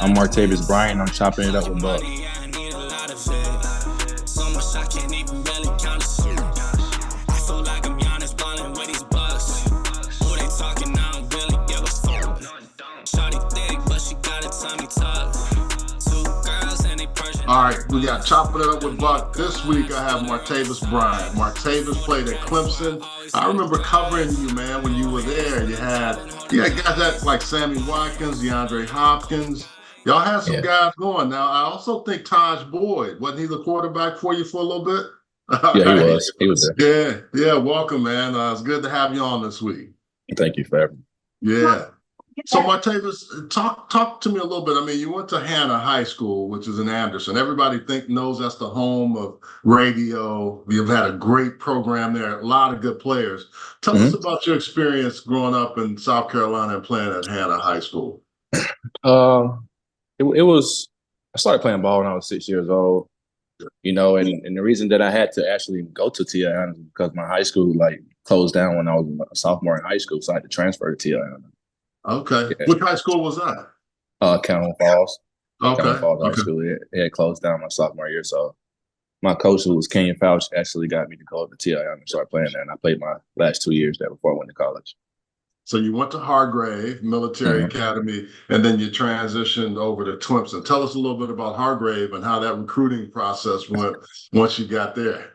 I'm Martavis Bryant. I'm chopping it up with Buck. All right, we got chopping it up with Buck. This week I have Martavis Bryant. Martavis played at Clemson. I remember covering you, man, when you were there. You had guys that like Sammy Watkins, DeAndre Hopkins. Y'all had some Yeah, guys going. Now I also think Taj Boyd, wasn't he the quarterback for you for a little bit? All yeah, he right. was. He was there. Yeah. Welcome, man. It's good to have you on this week. Thank you for having me. Yeah. So Martavis, talk to me a little bit. I mean, you went to Hannah High School, which is in Anderson. Everybody knows that's the home of radio. You've had a great program there, a lot of good players. Tell us Mm-hmm. about your experience growing up in South Carolina and playing at Hannah High School. Uh, it was. I started playing ball when I was 6 years old. And the reason that I had to actually go to TIN is because my high school closed down when I was a sophomore in high school, so I had to transfer to TIN. Okay. Yeah. Which high school was that? Cameron Falls. Cameron Okay. Falls High School. It had closed down my sophomore year, so my coach, who was Kenyon Fouch, actually got me to go to TIN and start playing there. And I played my last 2 years there before I went to college. So you went to Hargrave Military Academy, and then you transitioned over to Clemson. Tell us a little bit about Hargrave and how that recruiting process went once you got there.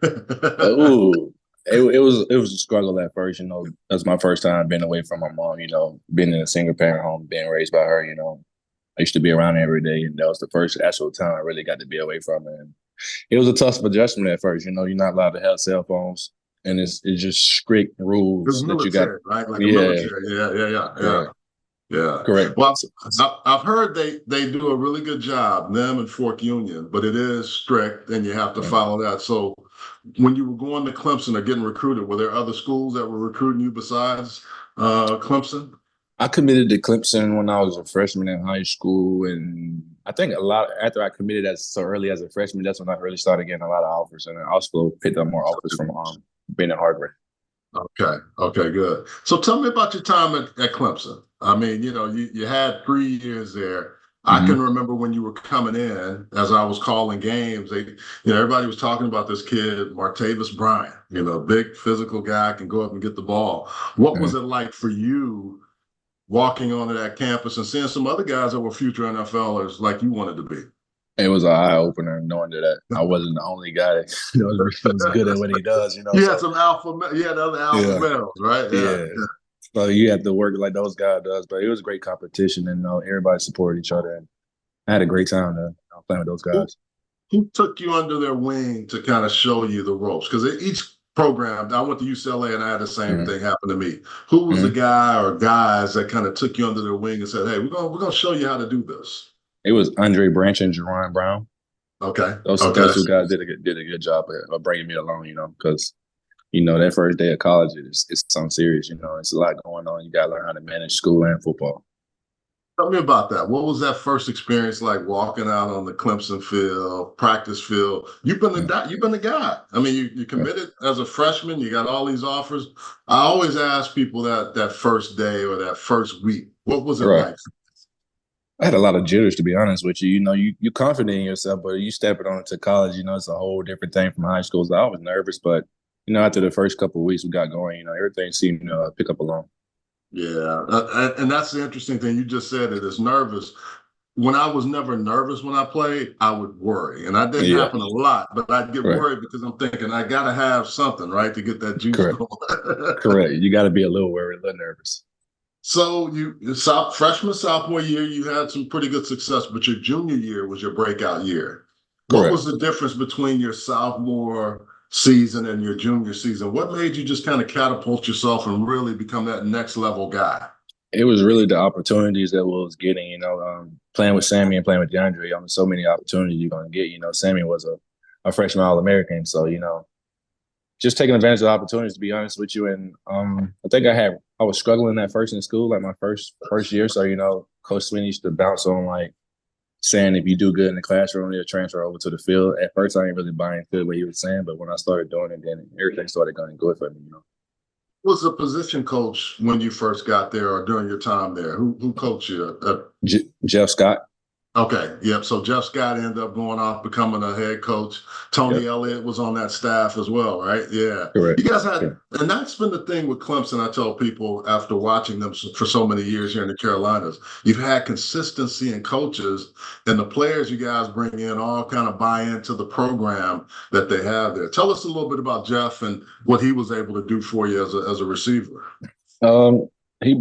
Oh, it was a struggle at first. That was my first time being away from my mom. Being in a single parent home, being raised by her. I used to be around her every day, and that was the first actual time I really got to be away from her. And it was a tough adjustment at first. You're not allowed to have cell phones. And it's just strict rules that you got. Right? Like a military. Yeah. Correct. Well, I've heard they do a really good job, them and Fork Union, but it is strict and you have to follow that. So when you were going to Clemson or getting recruited, were there other schools that were recruiting you besides Clemson? I committed to Clemson when I was a freshman in high school. And I think a lot after I committed as so early as a freshman, that's when I really started getting a lot of offers. And I also picked up more offers from being at Harvard. Okay, good. So tell me about your time at Clemson. I mean, you had 3 years there. I can remember when you were coming in, as I was calling games, everybody was talking about this kid, Martavis Bryant, big physical guy, can go up and get the ball. What was it like for you walking onto that campus and seeing some other guys that were future NFLers like you wanted to be? It was an eye opener knowing that I wasn't the only guy that was good at what he does. You had some other alpha males, right? Yeah. So you have to work like those guys does, but it was great competition, and everybody supported each other. And I had a great time playing with those guys. Who took you under their wing to kind of show you the ropes? Because each program, I went to UCLA and I had the same thing happen to me. Who was the guy or guys that kind of took you under their wing and said, "Hey, we're gonna show you how to do this"? It was Andre Branch and Jerron Brown. Okay. Those two guys did a good job of bringing me along, because, that first day of college, it's something serious, it's a lot going on. You got to learn how to manage school and football. Tell me about that. What was that first experience like walking out on the Clemson field, practice field? You've been the guy. I mean, you committed as a freshman. You got all these offers. I always ask people that first day or that first week, what was it like? I had a lot of jitters, to be honest with you. You're confident in yourself, but you step it on to college, it's a whole different thing from high school. So I was nervous, but, after the first couple of weeks we got going, everything seemed to pick up along. Yeah. And that's the interesting thing. You just said it is nervous. When I was never nervous when I played, I would worry. And that didn't happen a lot, but I'd get worried because I'm thinking I got to have something, right, to get that juice going. Correct. You got to be a little worried, a little nervous. So freshman, sophomore year, you had some pretty good success, but your junior year was your breakout year. What was the difference between your sophomore season and your junior season? What made you just kind of catapult yourself and really become that next level guy? It was really the opportunities that we was getting, playing with Sammy and playing with DeAndre. So many opportunities you're going to get. Sammy was a freshman All-American. So, just taking advantage of the opportunities, to be honest with you. And I think I was struggling at first in school, like my first year. So, Coach Sweeney used to bounce on saying if you do good in the classroom, you'll transfer over to the field. At first, I didn't really buy into what he was saying, but when I started doing it, then everything started going good for me. Who was the position coach when you first got there or during your time there? Who coached you? Jeff Scott. Okay, yep. So Jeff Scott ended up going off becoming a head coach. Yep, Tony Elliott was on that staff as well, right? Yeah. correct. You guys Yeah, had, and that's been the thing with Clemson. I tell people after watching them for so many years here in the Carolinas, you've had consistency in coaches, and the players you guys bring in all kind of buy into the program that they have there. Tell us a little bit about Jeff and what he was able to do for you as a receiver. um, he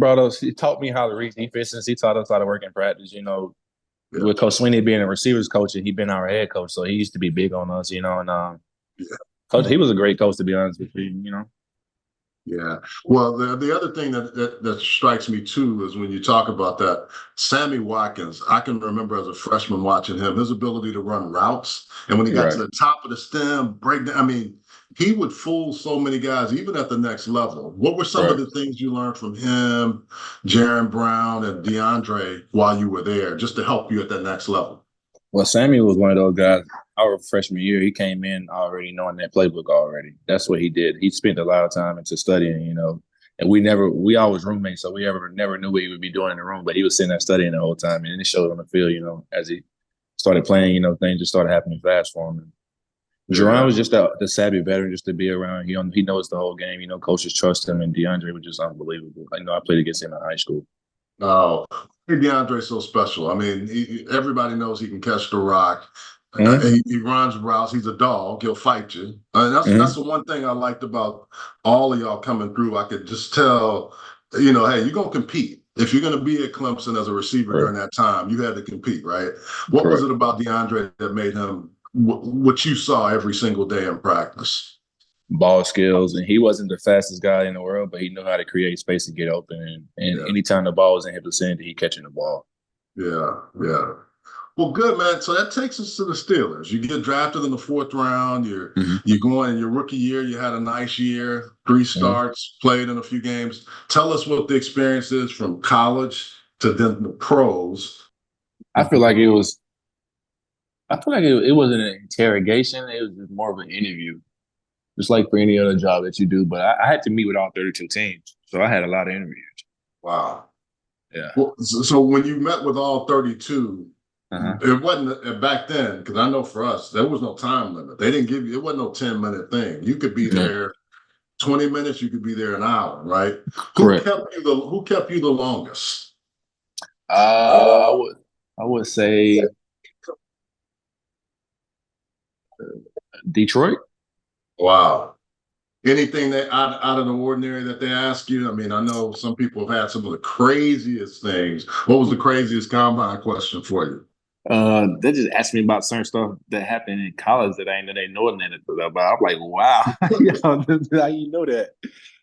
taught me how to read defenses. He taught us how to work in practice. Yeah. With Coach Sweeney being a receivers coach, and he been our head coach, so he used to be big on us. And Yeah. coach, he was a great coach, to be honest with you. Yeah. Well, the other thing that strikes me too is when you talk about that, Sammy Watkins, I can remember as a freshman watching him, his ability to run routes. And when he got to Right, the top of the stem, break down, I mean, he would fool so many guys, even at the next level. What were some of right. the things you learned from him, Jaron Brown, and DeAndre while you were there, just to help you at that next level? Well, Sammy was one of those guys. Our freshman year, he came in already knowing that playbook already. That's what he did. He spent a lot of time into studying. And we always roommates, so we never knew what he would be doing in the room. But he was sitting there studying the whole time, and it showed on the field. As he started playing, things just started happening fast for him. And Jerron Yeah. was just the savvy veteran, just to be around. He knows the whole game. Coaches trust him, and DeAndre was just unbelievable. I played against him in high school. Oh, DeAndre's so special. I mean, everybody knows he can catch the rock. Mm-hmm. He runs routes. He's a dog. He'll fight you. And that's Mm-hmm. the one thing I liked about all of y'all coming through. I could just tell, hey, you're gonna compete. If you're gonna be at Clemson as a receiver Correct. during that time, you had to compete, right? What was Correct. it about DeAndre that made him what you saw every single day in practice? Ball skills, and he wasn't the fastest guy in the world, but he knew how to create space to get open. And Yeah, anytime the ball was in his vicinity, he catching the ball. yeah, yeah. Well, good man. So that takes us to the Steelers. You get drafted in the fourth round. Mm-hmm. You're going in your rookie year. You had a nice year, three Mm-hmm. starts, played in a few games. Tell us what the experience is from college to then the pros. I feel like it was. I feel like it wasn't an interrogation. It was just more of an interview, just like for any other job that you do. But I had to meet with all 32 teams, so I had a lot of interviews. Wow. Yeah. Well, so when you met with all 32, Uh-huh. it wasn't back then, because I know for us, there was no time limit. They didn't give you, it wasn't no 10-minute thing. You could be Yeah. there 20 minutes, you could be there an hour, right? Correct. Who kept you the longest? I would say Detroit. Wow. Anything that out of the ordinary that they ask you? I mean, I know some people have had some of the craziest things. What was the craziest combine question for you? They just asked me about certain stuff that happened in college that I didn't know they know anything about. I'm like, wow, how you know that?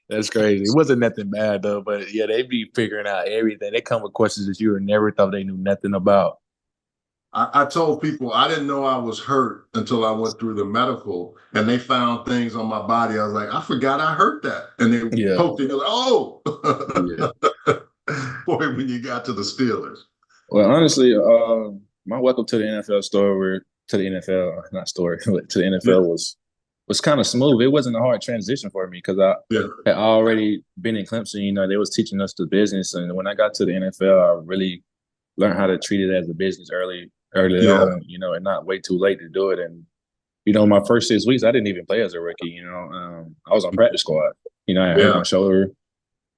That's crazy. It wasn't nothing bad though, but yeah, they be figuring out everything. They come with questions that you never thought they knew nothing about. I told people I didn't know I was hurt until I went through the medical and they found things on my body. I was like, I forgot I hurt that. And they Yeah, poked it. You're like, oh, yeah. boy, when you got to the Steelers. Well, honestly, my welcome to the NFL story, to the NFL, not story, but to the Yeah. NFL was kind of smooth. It wasn't a hard transition for me because I Yeah. had already been in Clemson. They was teaching us the business, and when I got to the NFL, I really learned how to treat it as a business early Yeah. on. And not wait too late to do it. And my first 6 weeks, I didn't even play as a rookie. I was on practice squad. I hurt Yeah. my shoulder,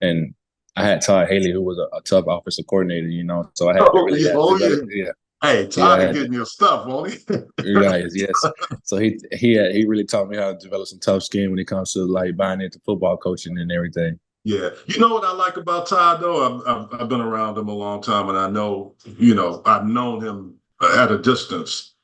and I had Todd Haley, who was a tough offensive coordinator. So I had to Oh, really yeah. Oh, yeah. develop. Yeah, Hey, yeah, I Todd is had to. getting your stuff, won't he? Right, yes. So he really taught me how to develop some tough skin when it comes to like buying into football coaching and everything. Yeah. You know what I like about Todd, though? I've been around him a long time, and I know, I've known him at a distance.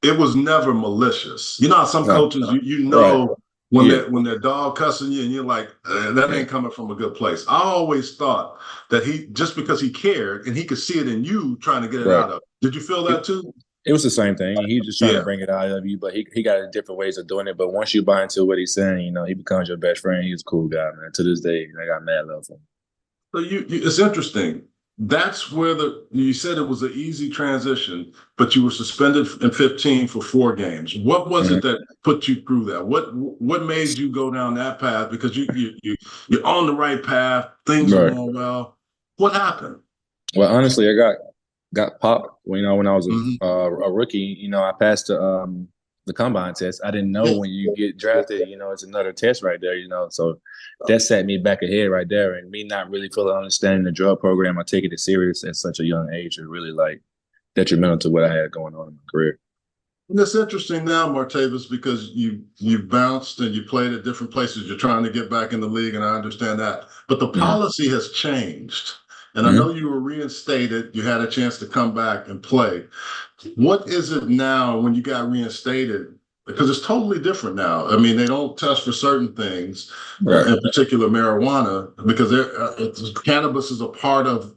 It was never malicious. You know how some No, coaches, right. when Yeah, they're dog cussing you, and you're like, that yeah, ain't coming from a good place. I always thought that he, just because he cared and he could see it in you trying to get it right. out of. Did you feel It, that too? it was the same thing. He was just trying to Yeah. bring it out of you, but he got different ways of doing it. But once you buy into what he's saying, he becomes your best friend. He's a cool guy, man. To this day, I got mad love for him. So it's interesting. That's where you said it was an easy transition, but you were suspended in 15 for 4 games. What was Mhm. it that put you through that? What made you go down that path? Because you're on the right path, things are Right. going well. What happened? Well, honestly, I got got popped. When I was Hmm. a rookie, I passed the combine test. I didn't know Yeah. when you get drafted, it's another test right there, So that set me back ahead right there. And me not really fully understanding the drug program, I take it serious at such a young age, is really like detrimental to what I had going on in my career. And it's interesting now, Martavis, because you bounced and you played at different places. You're trying to get back in the league, and I understand that. But the Mm-hmm. policy has changed. And I know Mm-hmm. you were reinstated. You had a chance to come back and play. What is it now when you got reinstated? Because it's totally different now. I mean, they don't test for certain things, Right. in particular marijuana, because cannabis is a part of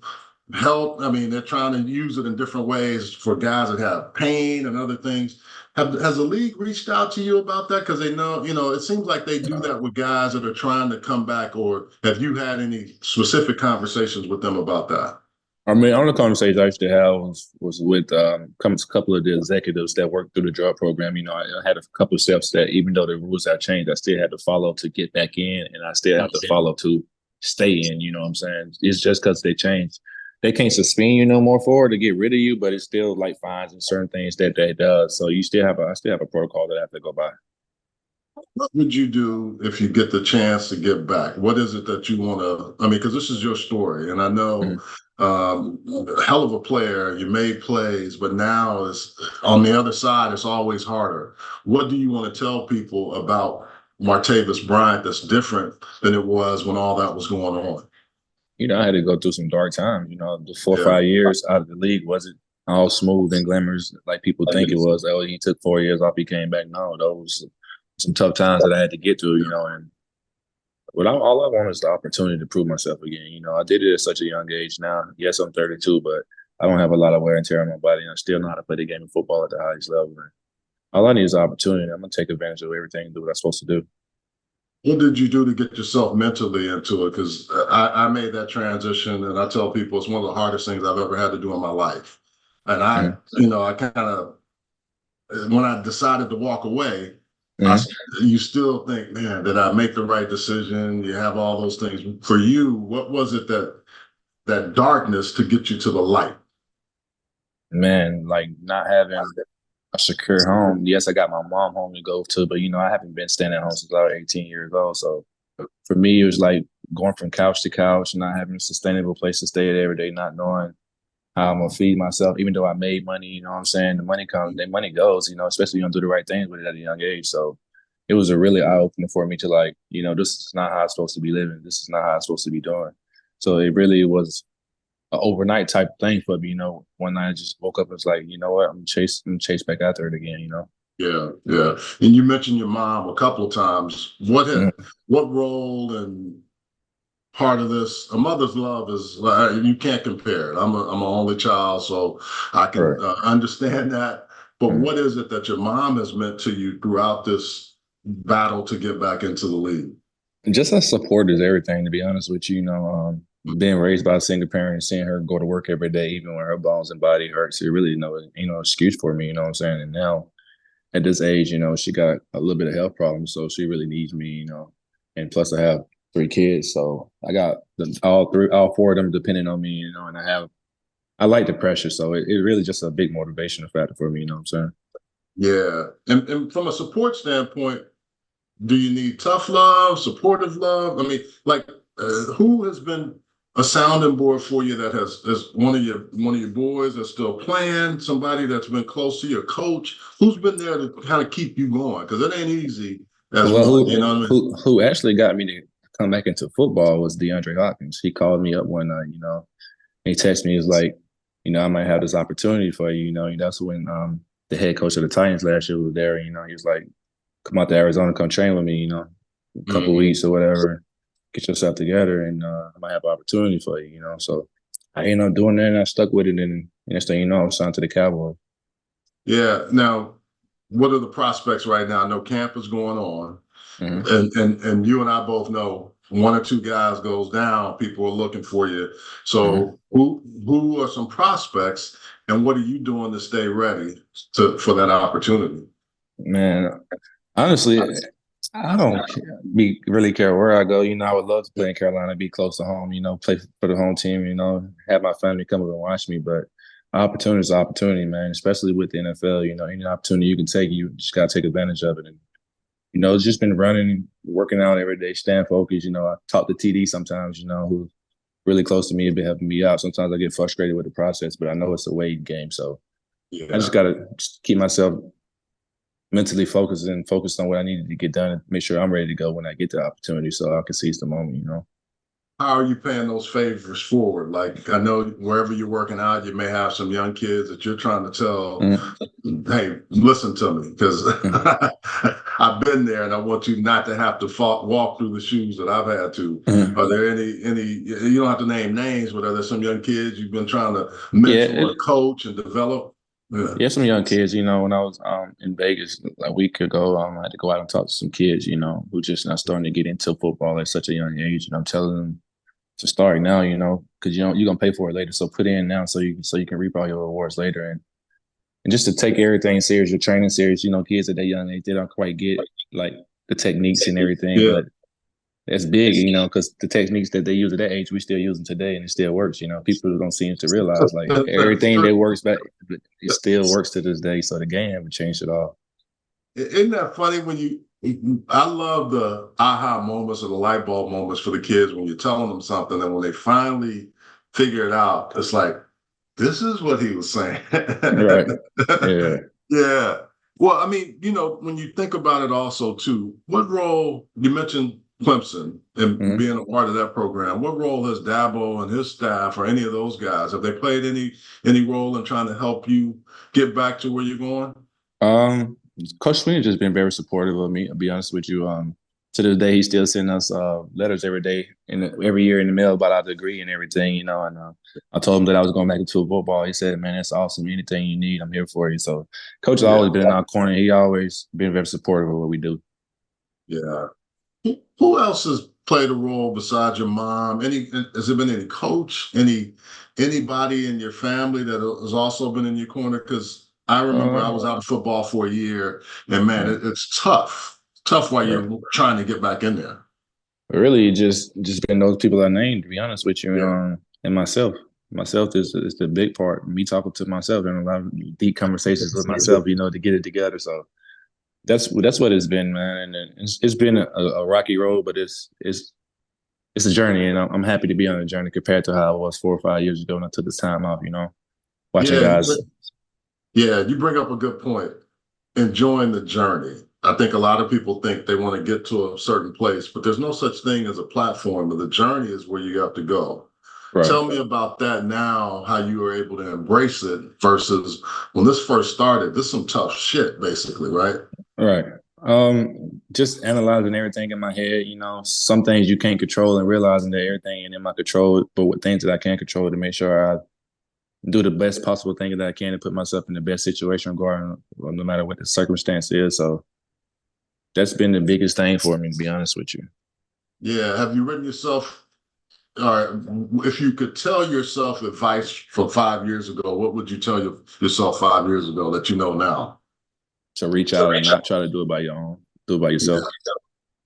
health. I mean, they're trying to use it in different ways for guys that have pain and other things. Has the league reached out to you about that? Because they know, it seems like they do that with guys that are trying to come back. Or have you had any specific conversations with them about that? I mean, only conversation I used to have was with a couple of the executives that worked through the drug program. I had a couple of steps that even though the rules have changed, I still had to follow to get back in, and I still have to follow to stay in. You know what I'm saying? It's just because they changed. They can't suspend you no more for it to get rid of you, but it's still like fines and certain things that they does. So I still have a protocol that I have to go by. What would you do if you get the chance to get back? What is it that you want to? I mean, because this is your story, and I know Mhm. a hell of a player. You made plays, but now it's on the other side. It's always harder. What do you want to tell people about Martavis Bryant that's different than it was when all that was going on? I had to go through some dark times. The four or Yeah. 5 years out of the league wasn't all smooth and glamorous like people think it was. Oh, he took 4 years off, he came back. No, those some tough times that I had to get through. And all I want is the opportunity to prove myself again. I did it at such a young age now. Yes, I'm 32, but I don't have a lot of wear and tear on my body. And I still know how to play the game of football at the highest level. And all I need is the opportunity. I'm gonna take advantage of everything and do what I'm supposed to do. What did you do to get yourself mentally into it? Because I made that transition, and I tell people it's one of the hardest things I've ever had to do in my life. And Mm-hmm. I kind of when I decided to walk away, I, Mm-hmm. you still think, man, did I make the right decision? You have all those things. For you, what was it that darkness to get you to the light? Man, like not having a secure home. Yes, I got my mom home to go to, but I haven't been staying at home since I was 18 years old. So for me, it was like going from couch to couch, not having a sustainable place to stay at every day, not knowing how I'm gonna feed myself, even though I made money, you know what I'm saying? The money comes, the money goes, especially you don't do the right things with it at a young age. So it was a really eye opener for me to like, this is not how I'm supposed to be living. This is not how I'm supposed to be doing. So it really was an overnight type thing for me, One night I just woke up and was like, you know what, I'm chase back after it again. Yeah, yeah. And you mentioned your mom a couple of times. Mhm. What role and part of this? A mother's love is you can't compare it. I'm an only child, so I can Right. understand that. But Mhm. what is it that your mom has meant to you throughout this battle to get back into the league? Just her support is everything, to be honest with you. Being raised by a single parent and seeing her go to work every day, even when her bones and body hurts, it really excuse for me. You know what I'm saying? And now at this age, she got a little bit of health problems, so she really needs me. And plus I have 3 kids, so I got all four of them depending on me. And I like the pressure, so it really just a big motivational factor for me. You know what I'm saying? Yeah. And from a support standpoint, do you need tough love, supportive love? I mean, like, who has been a sounding board for you that has one of your boys that's still playing, somebody that's been close to your coach? Who's been there to kind of keep you going? Because it ain't easy as Well, one, you know what I mean? who actually got me to come back into football was DeAndre Hopkins. He called me up one night, he texted me, he was like, I might have this opportunity for you, that's when the head coach of the Titans last year was there, he was like, come out to Arizona, come train with me, a couple of Mhm. weeks or whatever, get yourself together and I might have an opportunity for you, So I ended up doing that and I stuck with it and next thing you know, I was signed to the Cowboys. Yeah. Now, what are the prospects right now? I know camp is going on. Mm-hmm. And you and I both know one or two guys goes down, people are looking for you. Mm-hmm. So who are some prospects, and what are you doing to stay ready for that opportunity? Man, honestly, I don't really care where I go. I would love to play in Carolina, be close to home, play for the home team, have my family come up and watch me. But Opportunity is opportunity, man. Especially with the NFL, any opportunity you can take, you just gotta take advantage of it. And it's just been running, working out every day, staying focused. I talk to TD sometimes, who's really close to me, a bit helping me out. Sometimes I get frustrated with the process, but I know it's a waiting game. So I just Yeah. gotta just keep myself mentally focused and focused on what I needed to get done and make sure I'm ready to go when I get the opportunity so I can seize the moment. How are you paying those favors forward? Like I know wherever you're working out, you may have some young kids that you're trying to tell, Mm-hmm. hey, listen to me, because Mm-hmm. I've been there and I want you not to have to walk through the shoes that I've had to. Mm-hmm. Are there any, you don't have to name names, but are there some young kids you've been trying to Yeah, mentor and coach and develop? Yeah. yeah, some young kids, when I was in Vegas a week ago, I had to go out and talk to some kids, who just now starting to get into football at such a young age. And I'm telling them to start now, because you're gonna pay for it later. So put in now so you can reap all your rewards later. And just to take everything serious, your training serious, kids at that young age, they don't quite get like the techniques and everything, Yeah. but that's big, because the techniques that they use at that age, we still use them today, and it still works. People don't seem to realize like That's everything true. that works back, it still works to this day. So the game haven't changed at all. Isn't that funny when I love the aha moments or the light bulb moments for the kids when you're telling them something and when they finally figure it out, it's like, this is what he was saying. Right. Yeah. Yeah. Well, I mean, when you think about it also too, what role you mentioned Clemson and Mm-hmm. being a part of that program, what role has Dabo and his staff or any of those guys, have they played any role in trying to help you get back to where you're going? Um, Coach Sweeney just been very supportive of me. I'll be honest with you. To this day, he's still sending us letters every day and every year in the mail about our degree and everything. And I told him that I was going back into football. He said, "Man, that's awesome. Anything you need, I'm here for you." So, Coach has Yeah. always been in our corner. He always been very supportive of what we do. Yeah. Who else has played a role besides your mom? Has there been any coach, anybody in your family that has also been in your corner? Because I remember I Um, was out of football for a year, and man, right, it's tough while right. you're trying to get back in there. But really, just been those people I named. To be honest with you, Yeah, and myself. Myself is the big part. Me talking to myself and a lot of deep conversations with myself. To get it together. So that's what it's been, man. And it's been a rocky road, but it's a journey, and I'm happy to be on a journey compared to how I was 4 or 5 years ago when I took this time off. Watching yeah, guys. yeah. You bring up a good point. Enjoying the journey. I think a lot of people think they want to get to a certain place, but there's no such thing as a platform. The journey is where you have to go. Right, Tell me about that now, how you were able to embrace it versus when this first started. This is some tough shit, basically, right? right. Just analyzing everything in my head. Some things you can't control, and realizing that everything ain't in my control, but what things that I can control to make sure I do the best possible thing that I can to put myself in the best situation, regarding no matter what the circumstance is. So that's been the biggest thing for me, to be honest with you. Yeah. Have you written yourself, all right, if you could tell yourself advice from 5 years ago, what would you tell yourself 5 years ago that you know now? So reach out and not try to do it by your own. Do it by Yeah. yourself.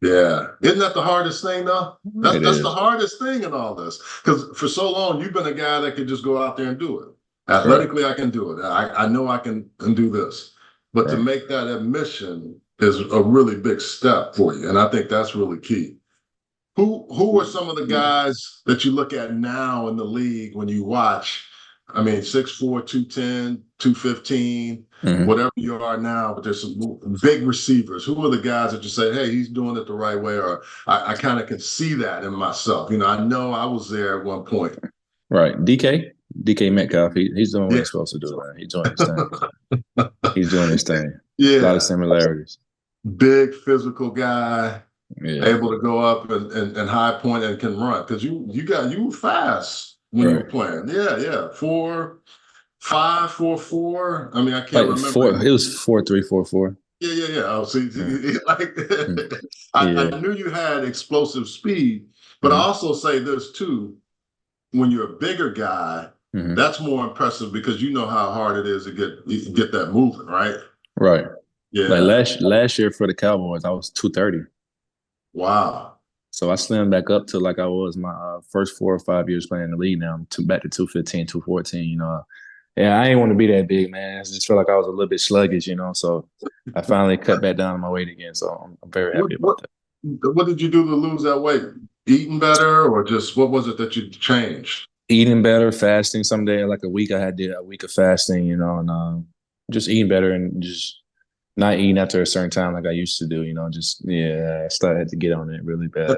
Yeah. Isn't that the hardest thing though? That's It that's the is. hardest thing in all this. Because for so long you've been a guy that could just go out there and do it. Right. Athletically, I can do it. I know I can do this. But to Right. make that admission is a really big step for you. And I think that's really key. Who are some of the guys that you look at now in the league when you watch? I mean, 6'4", 210, 215, Mm-hmm. whatever you are now, but there's some big receivers. Who are the guys that you say, hey, he's doing it the right way, or I kind of can see that in myself. I know I was there at one point. Right. DK Metcalf. He's doing what Yeah. he's supposed to do, man. He's doing his thing. He's doing his thing. A lot of Yeah. similarities. Big physical guy, Yeah. able to go up and high point and can run. Because you were fast when you were Right. playing. Yeah, yeah. 4.5, 4.4. I mean, I can't Like remember. four. It was 4.3, 4.4. Yeah, yeah, yeah. Oh, see, Yeah. like Mm. I Yeah. knew you had explosive speed, but I Mm-hmm. also say this too: when you're a bigger guy, Mm-hmm. that's more impressive because you know how hard it is to get that moving, right? Right. Like Yeah. last year for the Cowboys, I was 230. Wow. So I slimmed back up to like I was my first 4 or 5 years playing in the league now. Back to 215, 214. Yeah, I ain't want to be that big, man. I just felt like I was a little bit sluggish, so I finally cut back down on my weight again. So I'm very What happy about what that. what did you do to lose that weight? Eating better, or just what was it that you changed? Eating better, fasting. Someday, like a week, I had did a week of fasting, and just eating better and just not eating after a certain time like I used to do. Just I started to get on it really bad.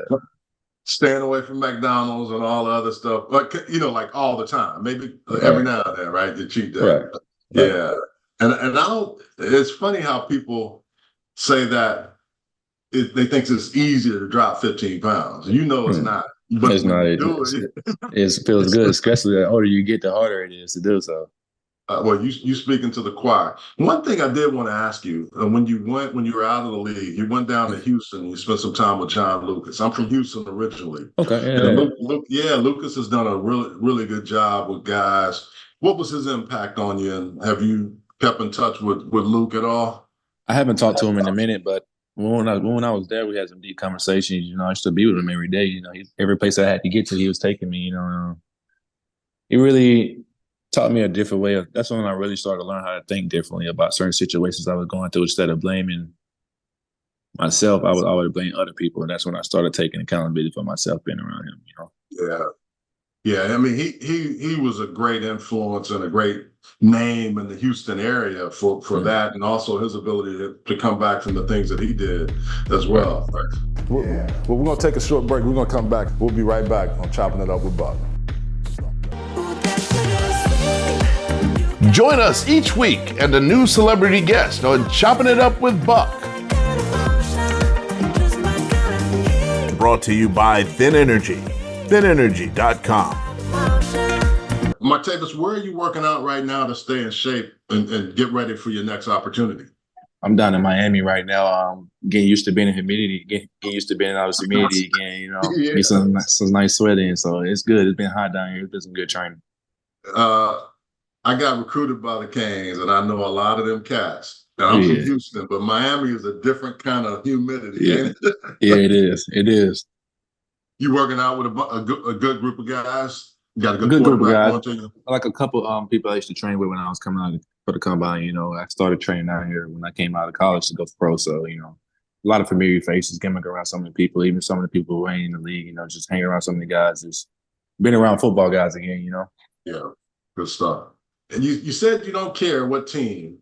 Staying away from McDonald's and all the other stuff, but like all the time, maybe every Right, now and then, right? The cheat day. right, right. Yeah. And I don't, it's funny how people say that they think it's easier to drop 15 pounds. It's Hmm. not. But It's when not. you do it, It feels good, especially the older you get, the harder it is to do so. well, you speaking to the choir. One thing I did want to ask you, when you were out of the league, you went down to Houston. You spent some time with John Lucas. I'm from Houston originally, Okay, and yeah. Lucas has done a really good job with guys. What was his impact on you, and have you kept in touch with Luke at all? I haven't talked to him in a minute, but when I was there, we had some deep conversations. I used to be with him every day. Every place I had to get to, he was taking me. He really taught me a different way of. That's when I really started to learn how to think differently about certain situations I was going through. Instead of blaming myself, I would always blame other people, and that's when I started taking accountability for myself being around him. Yeah. Yeah, I mean, he was a great influence and a great name in the Houston area for Mm. that, and also his ability to come back from the things that he did as Right. well. Well, we're going to take a short break. We're going to come back. We'll be right back on Chopping It Up with Buck. Join us each week and a new celebrity guest on Chopping It Up with Buck. Brought to you by Thin Energy, thinenergy.com. Martavis, where are you working out right now to stay in shape and get ready for your next opportunity? I'm down in Miami right now. Getting used to being in humidity, getting used to being out of humidity again. Yeah. Get some nice sweat in, so it's good. It's been hot down here. It's been some good training. I got recruited by the Canes, and I know a lot of them cats. And I'm from Yeah, Houston, but Miami is a different kind of humidity, yeah, ain't it? yeah. It is. It is You working out with a good group of guys? You got a a good good group of quarterback guys. going to you? Like a couple people I used to train with when I was coming out for the combine. I started training out here when I came out of college to go pro. So a lot of familiar faces, getting around some of the people, even some of the people who ain't in the league. Just hanging around some of the guys, just been around football guys again. Yeah, good stuff. And you said you don't care what team